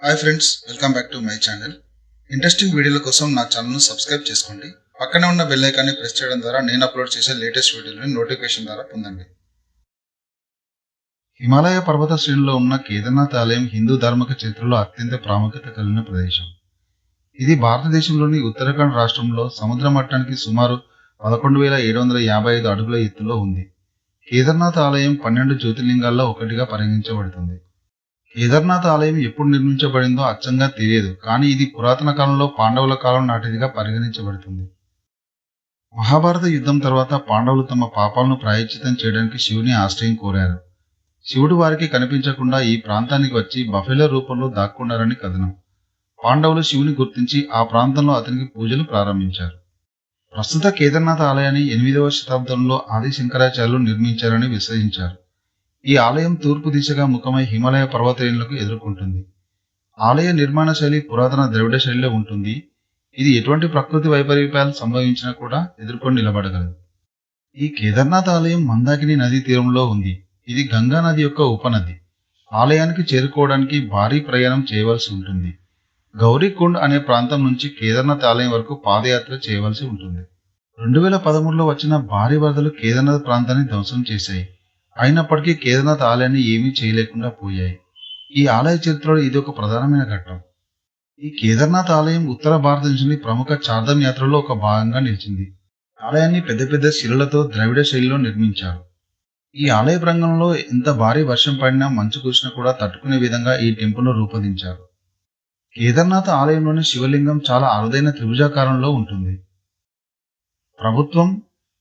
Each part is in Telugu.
Hi friends, welcome back to my channel. Interesting వీడియోల కోసం నా ఛానల్ను సబ్స్క్రైబ్ చేసుకోండి. పక్కనే ఉన్న బెల్ ఐకాన్ని ప్రెస్ చేయడం ద్వారా నేను అప్లోడ్ చేసే లేటెస్ట్ వీడియోలని నోటిఫికేషన్ ద్వారా పొందండి. హిమాలయ పర్వత శ్రేణిలో ఉన్న కేదార్నాథ్ ఆలయం హిందూ ధార్మిక చరిత్రలో అత్యంత ప్రాముఖ్యత కలిగిన ప్రదేశం. ఇది భారతదేశంలోని ఉత్తరాఖండ్ రాష్ట్రంలో సముద్ర మట్టానికి సుమారు 11,755 అడుగుల ఎత్తులో ఉంది. కేదార్నాథ్ ఆలయం 12 జ్యోతిర్లింగాల్లో ఒకటిగా పరిగణించబడుతుంది. కేదార్నాథ్ ఆలయం ఎప్పుడు నిర్మించబడిందో అచ్చంగా తెలియదు, కానీ ఇది పురాతన కాలంలో పాండవుల కాలం నాటిదిగా పరిగణించబడుతుంది. మహాభారత యుద్ధం తర్వాత పాండవులు తమ పాపాలను ప్రాయశ్చిత్తం చేయడానికి శివుని ఆశ్రయం కోరారు. శివుడు వారికి కనిపించకుండా ఈ ప్రాంతానికి వచ్చి బఫెలో రూపంలో దాక్కున్నారని కథనం. పాండవులు శివుని గుర్తించి ఆ ప్రాంతంలో అతనికి పూజలు ప్రారంభించారు. ప్రస్తుత కేదార్నాథ్ ఆలయాన్ని 8వ శతాబ్దంలో ఆది శంకరాచార్యులు నిర్మించారని విశ్వసించారు. ఈ ఆలయం తూర్పు దిశగా ముఖమై హిమాలయ పర్వతశ్రేణులకు ఎదుర్కొంటుంది. ఆలయ నిర్మాణ శైలి పురాతన ద్రవిడ శైలిలో ఉంటుంది. ఇది ఎటువంటి ప్రకృతి వైపరీత్యాలు సంభవించినా కూడా ఎదుర్కొని నిలబడగలదు. ఈ కేదార్నాథ్ ఆలయం మందాకిని నదీ తీరంలో ఉంది. ఇది గంగా నది యొక్క ఉపనది. ఆలయానికి చేరుకోవడానికి భారీ ప్రయాణం చేయవలసి ఉంటుంది. గౌరీకుండ్ అనే ప్రాంతం నుంచి కేదార్నాథ్ ఆలయం వరకు పాదయాత్ర చేయవలసి ఉంటుంది. 2013లో వచ్చిన భారీ వరదలు కేదార్నాథ్ ప్రాంతాన్ని ధ్వంసం చేశాయి. అయినప్పటికీ కేదార్నాథ్ ఆలయాన్ని ఏమీ చేయలేకుండా పోయాయి. ఈ ఆలయ చరిత్రలో ఇది ఒక ప్రధానమైన ఘట్టం. ఈ కేదార్నాథ్ ఆలయం ఉత్తర భారతదేశంలోని ప్రముఖ చార్ధామ్ యాత్రలో ఒక భాగంగా నిలిచింది. ఆలయాన్ని పెద్ద పెద్ద శిలలతో ద్రవిడ శైలిలో నిర్మించారు. ఈ ఆలయ ప్రాంగణంలో ఎంత భారీ వర్షం పడినా మంచు కురిసినా కూడా తట్టుకునే విధంగా ఈ టెంపుల్ను రూపొందించారు. కేదార్నాథ్ ఆలయంలోని శివలింగం చాలా అరుదైన త్రిభుజాకారంలో ఉంటుంది. ప్రభుత్వం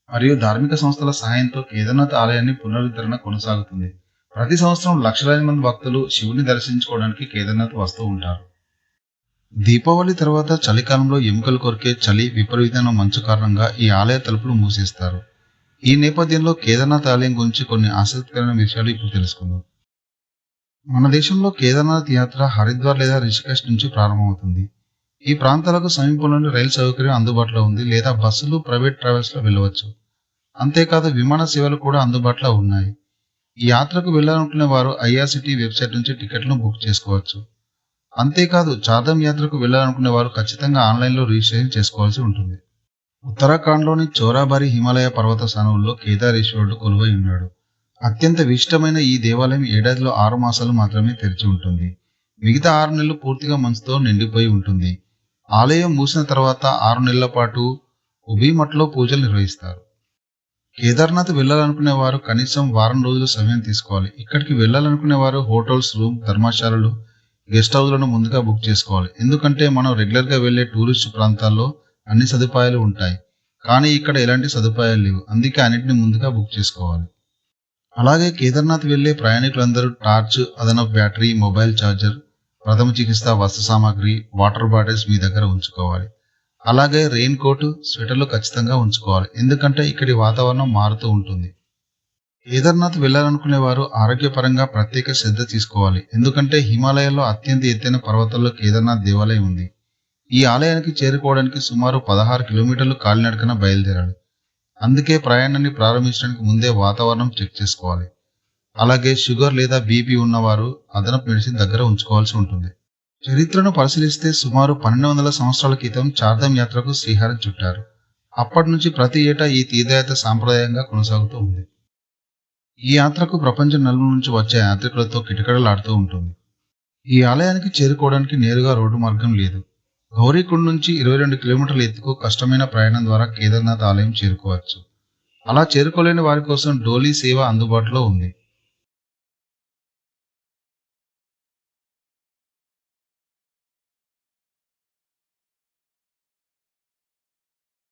మరియు ధార్మిక సంస్థల సహాయంతో కేదార్నాథ్ ఆలయాన్ని పునరుద్ధరణ కొనసాగుతుంది. ప్రతి సంవత్సరం లక్షలాది మంది భక్తులు శివుని దర్శించుకోవడానికి కేదార్నాథ్ వస్తూ ఉంటారు. దీపావళి తర్వాత చలికాలంలో ఎముకలు కొరికే చలి, విపరీతమైన మంచు కారణంగా ఈ ఆలయ తలుపులు మూసేస్తారు. ఈ నేపథ్యంలో కేదార్నాథ్ ఆలయం గురించి కొన్ని ఆసక్తికరమైన విషయాలు ఇప్పుడు తెలుసుకుందాం. మన దేశంలో కేదార్నాథ్ యాత్ర హరిద్వార్ లేదా రిషికేశ్ నుంచి ప్రారంభమవుతుంది. ఈ ప్రాంతాలకు సమీపంలోని రైలు సౌకర్యం అందుబాటులో ఉంది, లేదా బస్సులు, ప్రైవేట్ ట్రావెల్స్లో వెళ్ళవచ్చు. అంతేకాదు విమాన సేవలు కూడా అందుబాటులో ఉన్నాయి. ఈ యాత్రకు వెళ్లాలనుకునే వారు ఐఆర్సిటీ వెబ్సైట్ నుంచి టికెట్లను బుక్ చేసుకోవచ్చు. అంతేకాదు చార్ధామ్ యాత్రకు వెళ్లాలనుకునే వారు ఖచ్చితంగా ఆన్లైన్లో రిజిస్ట్రేషన్ చేసుకోవాల్సి ఉంటుంది. ఉత్తరాఖండ్లోని చోరాబారి హిమాలయ పర్వత సానువుల్లో కేదారేశ్వరుడు కొలువై ఉన్నాడు. అత్యంత విశిష్టమైన ఈ దేవాలయం ఏడాదిలో 6 మాసాలు మాత్రమే తెరిచి ఉంటుంది. మిగతా 6 నెలలు పూర్తిగా మంచుతో నిండిపోయి ఉంటుంది. ఆలయం మూసిన తర్వాత 6 నెలల పాటు ఉబీమఠ్లో పూజలు నిర్వహిస్తారు. కేదార్నాథ్ వెళ్లాలనుకునే వారు కనీసం వారం రోజులు సమయం తీసుకోవాలి. ఇక్కడికి వెళ్లాలనుకునే వారు హోటల్స్, రూమ్, ధర్మశాలలు, గెస్ట్ హౌస్లను ముందుగా బుక్ చేసుకోవాలి. ఎందుకంటే మనం రెగ్యులర్గా వెళ్లే టూరిస్టు ప్రాంతాల్లో అన్ని సదుపాయాలు ఉంటాయి, కానీ ఇక్కడ ఎలాంటి సదుపాయాలు లేవు. అందుకే అన్నింటినీ ముందుగా బుక్ చేసుకోవాలి. అలాగే కేదార్నాథ్ వెళ్లే ప్రయాణికులందరూ టార్చ్, అదనపు బ్యాటరీ, మొబైల్ ఛార్జర్, ప్రథమ చికిత్స, వస్త్ర సామాగ్రి, వాటర్ బాటిల్స్ మీ దగ్గర ఉంచుకోవాలి. అలాగే రెయిన్ కోట్, స్వెటర్లు ఖచ్చితంగా ఉంచుకోవాలి, ఎందుకంటే ఇక్కడి వాతావరణం మారుతూ ఉంటుంది. కేదార్నాథ్ వెళ్లాలనుకునే వారు ఆరోగ్యపరంగా ప్రత్యేక శ్రద్ధ తీసుకోవాలి, ఎందుకంటే హిమాలయాల్లో అత్యంత ఎత్తైన పర్వతాల్లో కేదార్నాథ్ దేవాలయం ఉంది. ఈ ఆలయానికి చేరుకోవడానికి సుమారు 16 కిలోమీటర్లు కాలినడకన బయలుదేరాలి. అందుకే ప్రయాణాన్ని ప్రారంభించడానికి ముందే వాతావరణం చెక్ చేసుకోవాలి. అలాగే షుగర్ లేదా బీపీ ఉన్నవారు అదనపు మెడిసిన్ దగ్గర ఉంచుకోవాల్సి ఉంటుంది. చరిత్రను పరిశీలిస్తే సుమారు 1200 సంవత్సరాల క్రితం చార్ధామ్ యాత్రకు శ్రీహారం చుట్టారు. అప్పటి నుంచి ప్రతి ఏటా ఈ తీర్థయాత్ర సాంప్రదాయంగా కొనసాగుతూ ఉంది. ఈ యాత్రకు ప్రపంచం నలుమూల నుంచి వచ్చే యాత్రికులతో కిటకిటలాడుతూ ఉంటుంది. ఈ ఆలయానికి చేరుకోవడానికి నేరుగా రోడ్డు మార్గం లేదు. గౌరీకుండ్ నుంచి 22 కిలోమీటర్ల ఎత్తుకు కష్టమైన ప్రయాణం ద్వారా కేదార్నాథ్ ఆలయం చేరుకోవచ్చు. అలా చేరుకోలేని వారి కోసం డోలీ సేవ అందుబాటులో ఉంది.